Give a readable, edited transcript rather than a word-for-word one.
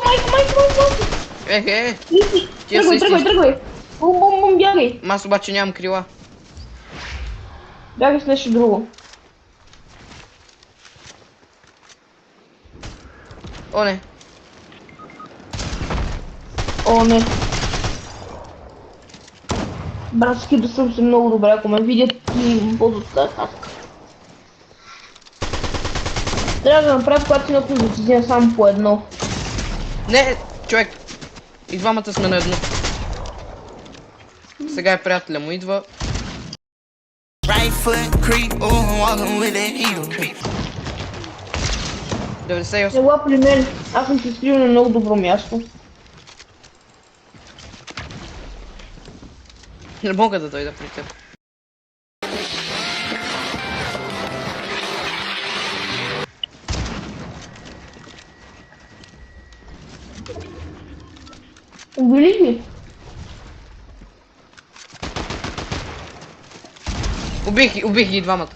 майко. Тия са истински. Тръгвай. Бум, бягай. Аз обаче нямам крила. Бягай с нещо друго. О, не. О, не. Братски, да съм се много добре, ако ме видят и бъдат така. Трябва да направя, когато си на позиция само по едно. Не, човек. И двамата сме на едно. Сега е приятеля му, идва. Right foot creep, oh, I'm walking with that heel. 98. Ела при мен, аз съм се скрил на много добро място. Не мога да дойда при теб. Убили ги? Убих ги двамата.